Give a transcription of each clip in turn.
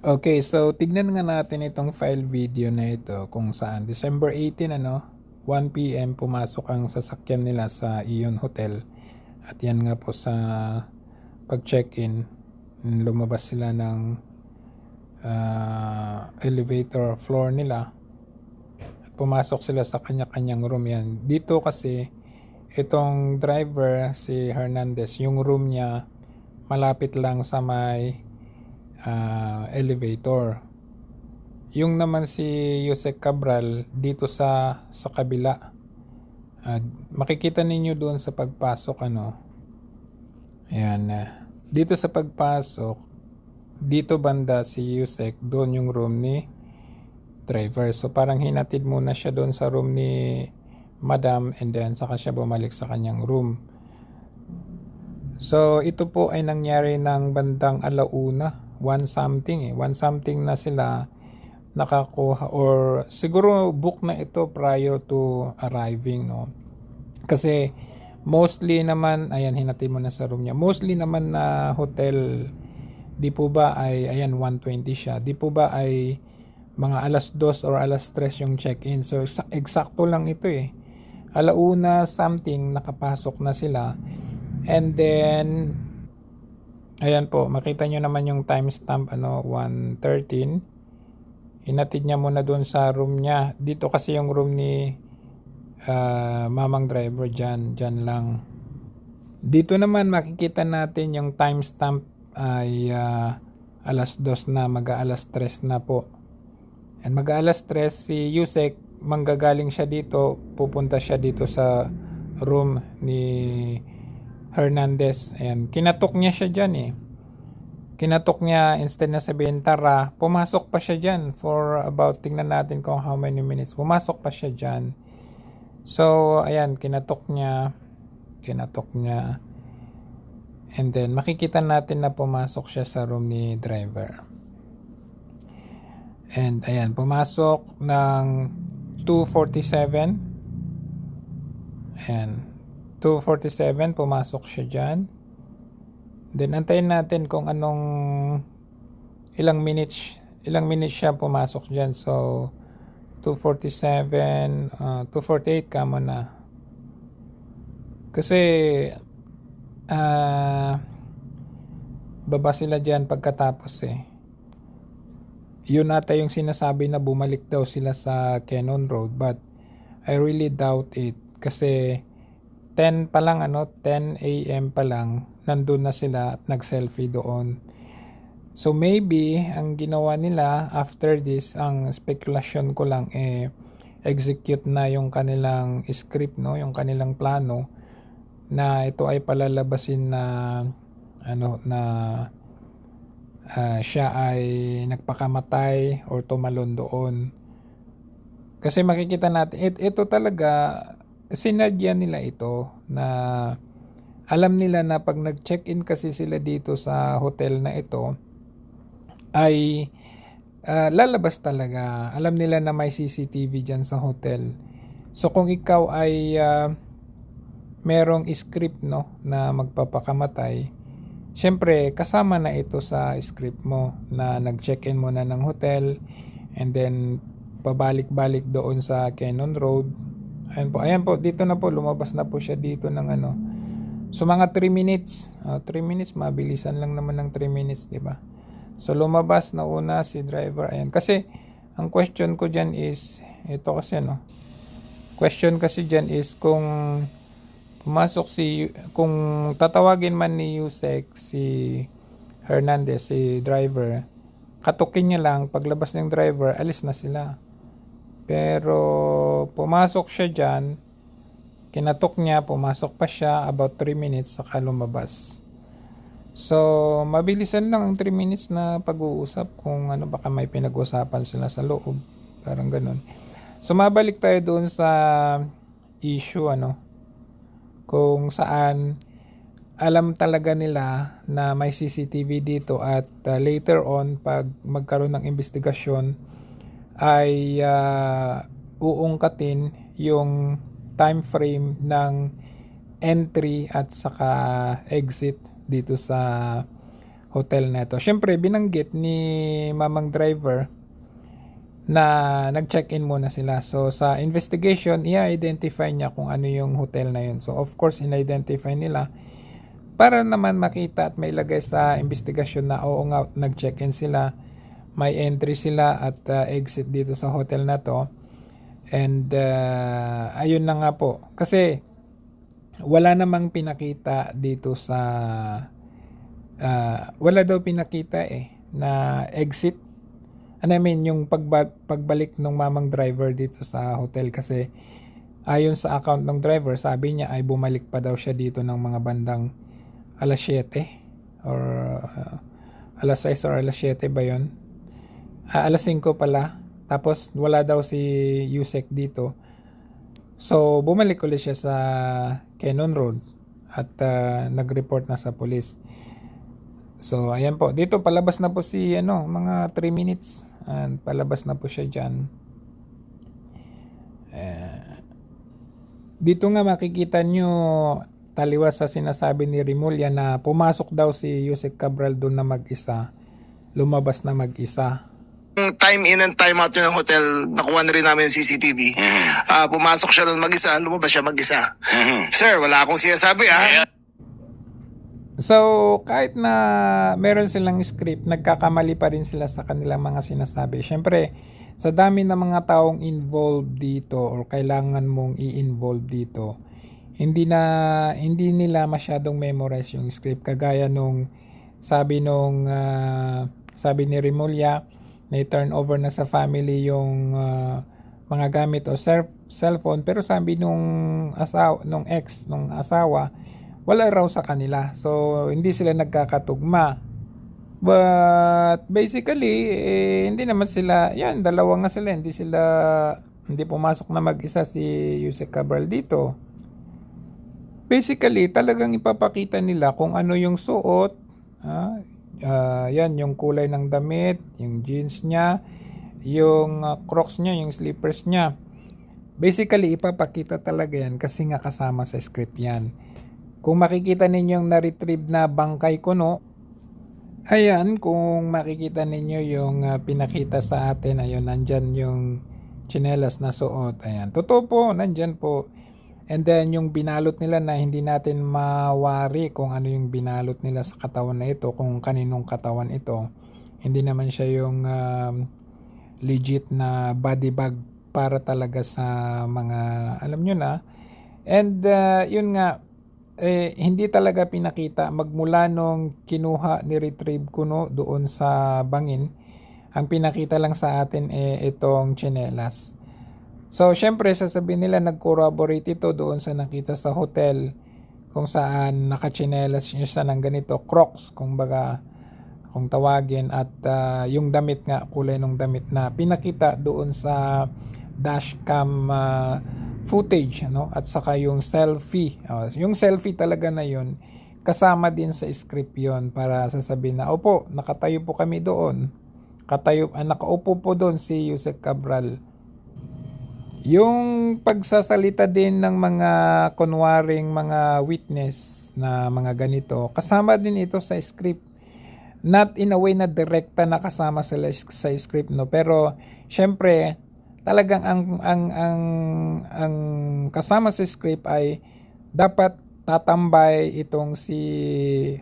Okay, so tignan nga natin itong file video na ito kung saan December 18 1 PM pumasok ang sasakyan nila sa Ion Hotel. At yan nga po sa pag-check-in, lumabas sila ng elevator floor nila. At pumasok sila sa kanya-kanyang room yan. Dito kasi itong driver, si Hernandez, yung room niya malapit lang sa may elevator. Yung naman si Yusek Cabral dito sa kabila. Makikita ninyo doon sa pagpasok Ayan. Dito sa pagpasok, dito banda si Yusek, doon yung room ni driver. So parang hinatid muna siya doon sa room ni Madam and then saka siya bumalik sa kanyang room. So ito po ay nangyari ng bandang alauna, 1 something 1 something na sila nakakuha, or siguro book na ito prior to arriving, kasi mostly naman, ayan, hinatid mo na sa room niya, mostly naman na hotel, di po ba ay, ayan, 1:20 siya, di po ba ay mga alas 2 or alas 3 yung check-in. So eksakto lang ito alauna something nakapasok na sila. And then ayan po, makita nyo naman yung timestamp 1:13. Hinatid niya muna doon sa room niya. Dito kasi yung room ni mamang driver, dyan lang. Dito naman makikita natin yung timestamp ay alas 2 na, mag-aalas 3 na po. And mag-aalas 3 si Yusek, manggagaling siya dito, pupunta siya dito sa room ni Hernandez. Ayan, kinatok niya siya dyan Kinatok niya, instead na sabihin tara, pumasok pa siya dyan for about, tingnan natin kung how many minutes. Pumasok pa siya dyan. So, ayan, kinatok niya. And then, makikita natin na pumasok siya sa room ni driver. And ayan, pumasok ng 2:47. Ayan, 2:47, pumasok siya dyan. Then antayin natin kung ilang minutes siya pumasok diyan. So 2:47, 2:48 kamo na. Kasi baba sila diyan pagkatapos Yun ata yung sinasabi na bumalik daw sila sa Cannon Road, but I really doubt it kasi 10 pa lang 10 AM pa lang nandun na sila at nag-selfie doon. So maybe ang ginawa nila after this, ang speculation ko lang execute na yung kanilang script, yung kanilang plano na ito ay palalabasin na siya ay nagpakamatay or tumalon doon. Kasi makikita natin ito talaga sinadya nila ito, na alam nila na pag nag-check-in kasi sila dito sa hotel na ito ay lalabas talaga. Alam nila na may CCTV dyan sa hotel. So kung ikaw ay merong script na magpapakamatay, syempre kasama na ito sa script mo na nag-check-in mo na ng hotel and then pabalik-balik doon sa Cannon Road. Ayan po, dito na po, lumabas na po siya dito ng so mga 3 minutes, 3 minutes, mabilisan lang naman ng 3 minutes, di ba? So lumabas na una si driver. Ayan, kasi ang question ko diyan is ito kasi question kasi diyan is kung pumasok kung tatawagin man ni Yusek si Hernandez, si driver, katukin niya lang, paglabas ng driver, alis na sila. Pero pumasok siya diyan, kinatok niya, pumasok pa siya, about 3 minutes saka lumabas. So mabilisan lang ang 3 minutes na pag-uusap, kung baka may pinag-usapan sila sa loob, parang ganun. So mabalik tayo doon sa issue kung saan alam talaga nila na may CCTV dito at later on pag magkaroon ng investigasyon ay uungkatin yung time frame ng entry at saka exit dito sa hotel na ito. Syempre, binanggit ni mamang driver na nag-check-in muna sila. So, sa investigation, i-identify niya kung ano yung hotel na yun. So, of course, in-identify nila para naman makita at may lagay sa investigasyon na oo nga, nag-check-in sila, may entry sila at exit dito sa hotel na to. And ayun na nga po. Kasi wala namang pinakita dito sa wala daw pinakita na exit. I mean, yung pagbalik ng mamang driver dito sa hotel, kasi ayon sa account ng driver, sabi niya ay bumalik pa daw siya dito ng mga bandang alas 7 or alas 6 or alas 7 ba yun? Alas 5 pala. Tapos wala daw si Yusek dito. So bumalik ulit siya sa Cannon Road at nag-report na sa police. So ayan po, dito palabas na po si mga 3 minutes and palabas na po siya dyan. Dito nga makikita nyo taliwas sa sinasabi ni Remulla na pumasok daw si Yusek Cabral doon na mag-isa, lumabas na mag-isa. Time in and time out yun ng hotel, nakuha na rin namin yung CCTV. Pumasok siya doon mag-isa, lumabas siya mag-isa. Sir, wala akong sinasabi So, kahit na meron silang script, nagkakamali pa rin sila sa kanilang mga sinasabi. Siyempre, sa dami ng mga taong involved dito or kailangan mong i-involve dito, hindi nila masyadong memorize yung script. Kagaya nung sabi ni Remulla, na i-turn over na sa family yung mga gamit o cellphone, pero sabi nung asawa, wala raw sa kanila. So, hindi sila nagkakatugma. But, basically, hindi naman sila, dalawa nga sila, hindi pumasok na mag-isa si Yusek Cabral dito. Basically, talagang ipapakita nila kung ano yung suot, yung kulay ng damit, yung jeans niya, yung crocs niya, yung slippers niya. Basically, ipapakita talaga yan kasi nga kasama sa script yan. Kung makikita ninyong na-retrieve na bangkay kuno, ayan, kung makikita ninyo yung pinakita sa atin, ayun, nandyan yung tsinelas na suot. Ayan, totoo po, nandyan po. And then, yung binalot nila na hindi natin mawari kung ano yung binalot nila sa katawan na ito, kung kaninong katawan ito. Hindi naman siya yung legit na body bag para talaga sa mga, alam nyo na. And yun nga, hindi talaga pinakita magmula nung kinuha ni retrieve kuno doon sa bangin. Ang pinakita lang sa atin itong tsinelas. So syempre sasabihin nila nag-corroborate ito doon sa nakita sa hotel kung saan nakatsinelas siya ng ganito, crocs kung tawagin, at yung damit nga, kulay ng damit na pinakita doon sa dashcam footage, at saka yung selfie. Yung selfie talaga na yun, kasama din sa script yun para sasabihin na, opo, nakatayo po kami doon. Nakaupo po doon si Yusek Cabral. Yung pagsasalita din ng mga kunwaring mga witness na mga ganito, kasama din ito sa script. Not in a way na direkta na kasama sa script, pero syempre talagang ang kasama sa script ay dapat tatambay itong si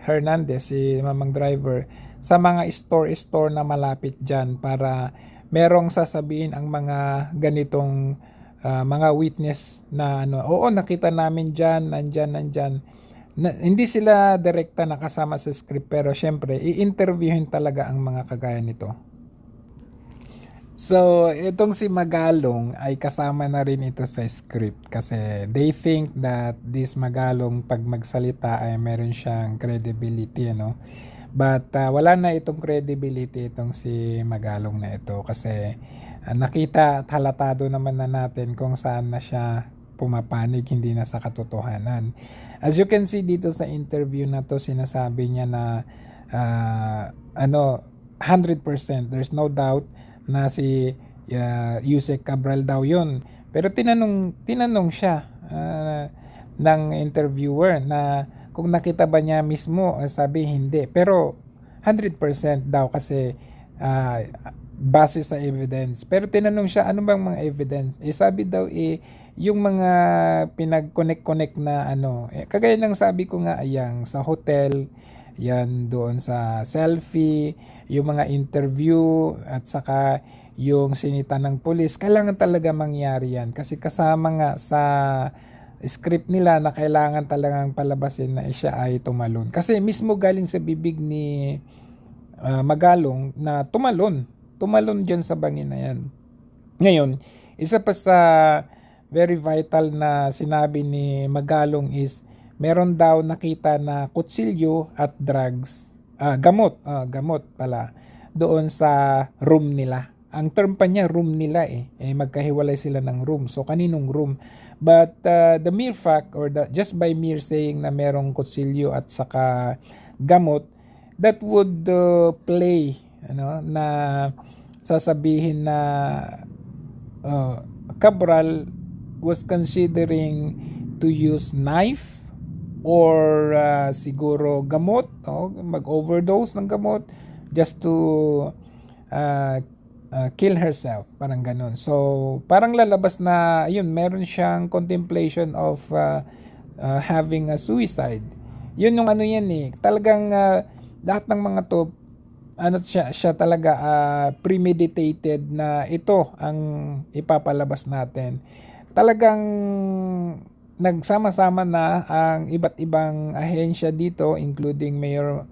Hernandez, si mamang driver, sa mga store na malapit dyan para merong sasabihin ang mga ganitong mga witness na oo, nakita namin dyan, nandyan. Hindi sila direkta nakasama sa script, pero syempre i-interviewin talaga ang mga kagaya nito. So, itong si Magalong ay kasama na rin ito sa script kasi they think that this Magalong pag magsalita ay meron siyang credibility, But wala na itong credibility itong si Magalong na ito kasi nakita at halatado naman na natin kung saan na siya pumapanig, hindi na sa katotohanan. As you can see dito sa interview na to, sinasabi niya na 100%, there's no doubt na si Yusek Cabral daw yun. Pero tinanong siya ng interviewer na kung nakita ba niya mismo, sabi hindi. Pero 100% daw kasi ah, base sa evidence. Pero tinanong siya, ano bang mga evidence? Sabi daw yung mga pinag-connect-connect na kagaya ng sabi ko nga, ayan, sa hotel, yan doon sa selfie, yung mga interview, at saka yung sinita ng pulis, kailangan talaga mangyari yan. Kasi kasama nga sa script nila na kailangan talagang palabasin na siya ay tumalon. Kasi mismo galing sa bibig ni Magalong na tumalon dyan sa bangin na yan. Ngayon, isa pa sa very vital na sinabi ni Magalong is meron daw nakita na kutsilyo at drugs, gamot pala, doon sa room nila. Ang term pa niya room nila magkahiwalay sila ng room. So kaninong room? But the mere fact or just by mere saying na merong kutsilyo at saka gamot, that would play na sasabihin na Cabral was considering to use knife or siguro gamot, mag-overdose ng gamot just to kill herself, parang ganun. So parang lalabas na yun, meron siyang contemplation of having a suicide. Yun yung yan talagang lahat ng mga to siya talaga premeditated na ito ang ipapalabas natin. Talagang nagsama-sama na ang iba't ibang ahensya dito, including Mayor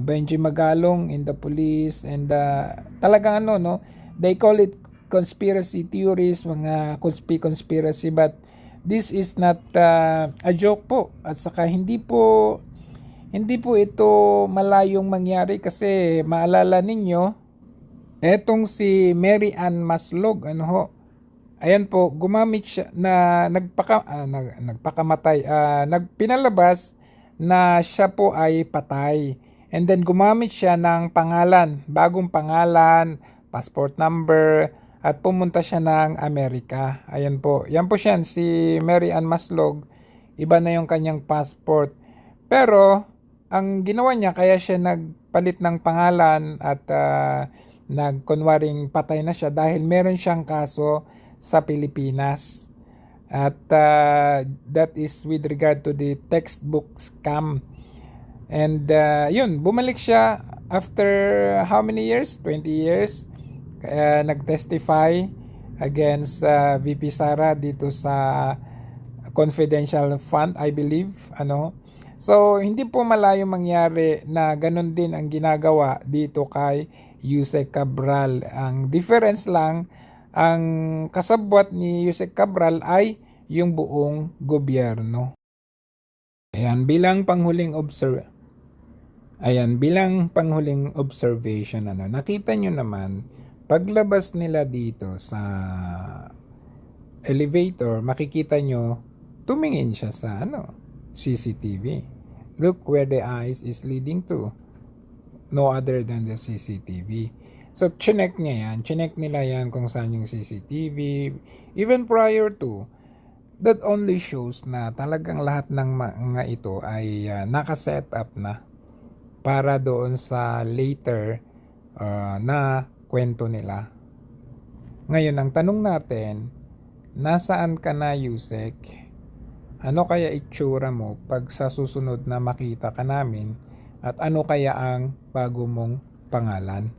Benji Magalong in the police, and talagang they call it conspiracy theories, mga conspiracy, but this is not a joke po. At saka hindi po ito malayong mangyari kasi maalala ninyo, etong si Mary Ann Maslog, ayan po, gumamit siya na nagpakamatay, pinalabas na siya po ay patay. And then gumamit siya ng pangalan, bagong pangalan, passport number, at pumunta siya ng Amerika. Ayan po, yan po siya, si Mary Ann Maslog, iba na yung kanyang passport. Pero ang ginawa niya, kaya siya nagpalit ng pangalan at nagkunwaring patay na siya dahil meron siyang kaso sa Pilipinas. At that is with regard to the textbook scam. And yun, bumalik siya after how many years? 20 years. Kaya nag-testify against VP Sara dito sa confidential fund, I believe, So, hindi po malayo mangyari na ganun din ang ginagawa dito kay Yusek Cabral. Ang difference lang, ang kasabwat ni Yusek Cabral ay yung buong gobyerno. Ayan, bilang panghuling observation, nakita nyo naman, paglabas nila dito sa elevator, makikita nyo, tumingin siya sa CCTV. Look where the eyes is leading to. No other than the CCTV. So, chinek nila yan kung saan yung CCTV. Even prior to, that only shows na talagang lahat ng mga ito ay nakaset up na para doon sa later na kwento nila. Ngayon, ang tanong natin, nasaan ka na, Yusek? Ano kaya itsura mo pag sa susunod na makita ka namin at ano kaya ang bago mong pangalan?